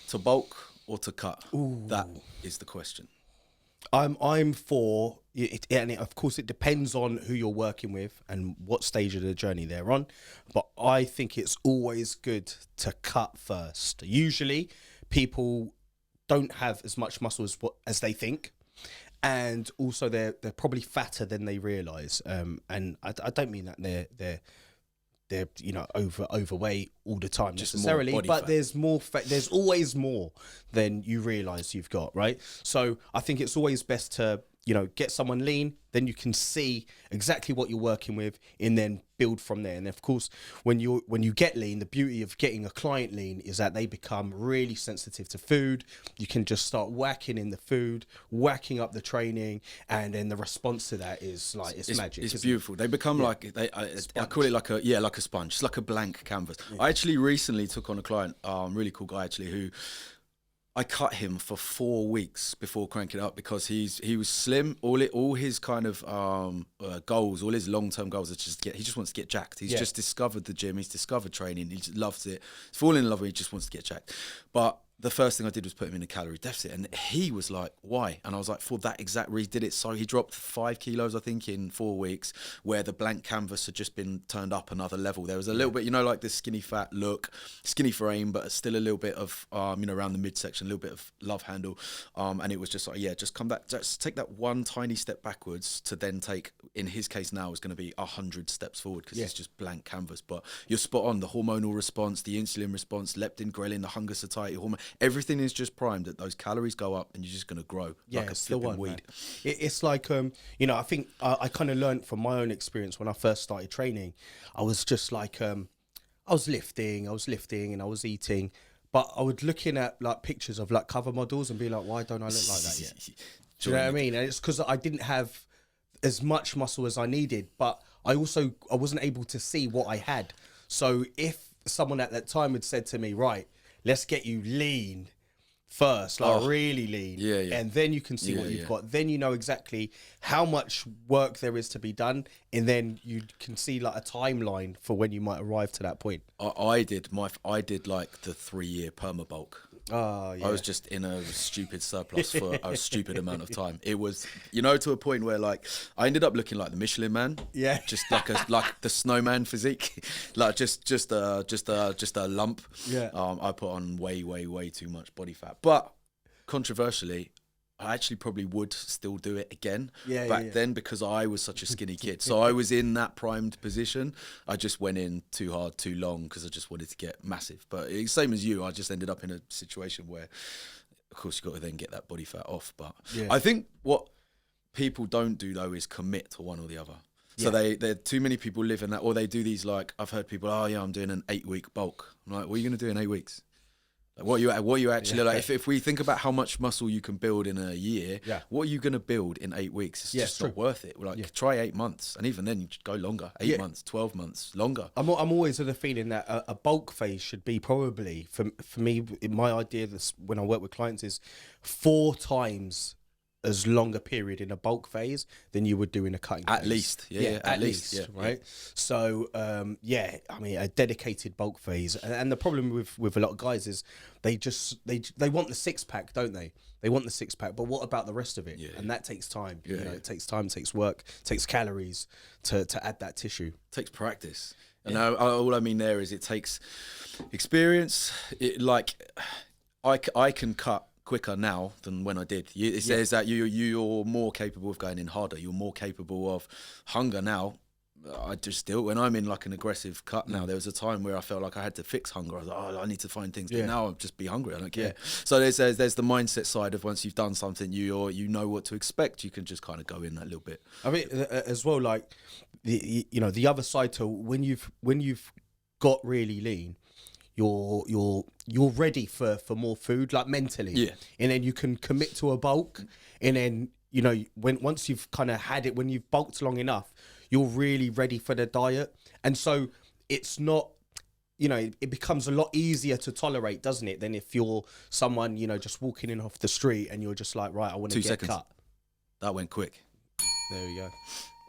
To bulk or to cut? Ooh. That is the question. I'm for it, and of course it depends on who you're working with and what stage of the journey they're on. But I think it's always good to cut first. Usually, people don't have as much muscle as they think, and also they're probably fatter than they realize. And I don't mean that they're overweight all the time Just necessarily, more body but fat. there's more there's always more than you realize you've got, right? So I think it's always best to get someone lean, then you can see exactly what you're working with and then build from there. And of course, when you get lean, the beauty of getting a client lean is that they become really sensitive to food. You can just start whacking in the food, whacking up the training, and then the response to that is like it's magic. It's isn't it? beautiful. They become like I call it like a sponge. It's like a blank canvas. I actually recently took on a client, really cool guy actually, who I cut him for 4 weeks before cranking it up because he was slim. All his kind of goals, all his long-term goals are he just wants to get jacked. He's just discovered the gym. He's discovered training. He just loves it. He's fallen in love with it. He just wants to get jacked. But the first thing I did was put him in a calorie deficit, and he was like, why? And I was like, for that exact reason, did it. So he dropped 5 kilos, I think, in 4 weeks, where the blank canvas had just been turned up another level. There was a little bit, like the skinny fat look, skinny frame, but still a little bit of, around the midsection, a little bit of love handle. And it was just like, just come back, just take that one tiny step backwards to then take, in his case now, is going to be 100 steps forward because it's just blank canvas. But you're spot on. The hormonal response, the insulin response, leptin, ghrelin, the hunger satiety hormone, everything is just primed that those calories go up and you're just going to grow like a flipping weed. It's like, I think I kind of learned from my own experience when I first started training. I was just like, I was lifting and I was eating, but I was looking at like pictures of like cover models and be like, why don't I look like that yet? Do you know what I mean? And it's because I didn't have as much muscle as I needed, but I wasn't able to see what I had. So if someone at that time had said to me, right, let's get you lean first, like really lean, and then you can see what you've got. Then you know exactly how much work there is to be done, and then you can see like a timeline for when you might arrive to that point. I did like the 3-year perma bulk. Oh, yeah. I was just in a stupid surplus for a stupid amount of time. It was, to a point where like I ended up looking like the Michelin Man. Yeah. Just like the snowman physique, like just a lump. Yeah. I put on way too much body fat, but controversially, I actually probably would still do it again back then because I was such a skinny kid. So I was in that primed position. I just went in too hard, too long because I just wanted to get massive. But same as you, I just ended up in a situation where, of course, you've got to then get that body fat off. But I think what people don't do, though, is commit to one or the other. So there too many people live in that, or they do these like, I've heard people, I'm doing an 8-week bulk. I'm like, what are you going to do in 8 weeks? Like, what you actually like? If we think about how much muscle you can build in a year, what are you going to build in 8 weeks? It's just not worth it. Like try 8 months, and even then you go longer. 8 months, 12 months, longer. I'm always of the feeling that a bulk phase should be probably for me. My idea when I work with clients is 4 times as long a period in a bulk phase than you would do in a cutting phase. At least, at least, right? So, I mean, a dedicated bulk phase, and the problem with a lot of guys is they want the 6-pack, don't they? They want the 6-pack, but what about the rest of it? And that takes time. It takes time, takes work, takes calories to add that tissue. It takes practice. And all I mean there is it takes experience. I can cut quicker now than when I did. It says that you're more capable of going in harder. You're more capable of hunger now. I just still, when I'm in like an aggressive cut now, there was a time where I felt like I had to fix hunger. I was like, I need to find things. But now I'll just be hungry. I don't care. So there's the mindset side of once you've done something, you know what to expect. You can just kind of go in that little bit. I mean, as well, like the other side to when you've got really lean, you're ready for more food, like mentally, and then you can commit to a bulk, and then once you've kind of had it, when you've bulked long enough, you're really ready for the diet, and so it's not, it becomes a lot easier to tolerate, doesn't it, than if you're someone just walking in off the street and you're just like, right, I want to get 2 seconds. cut. That went quick. There we go.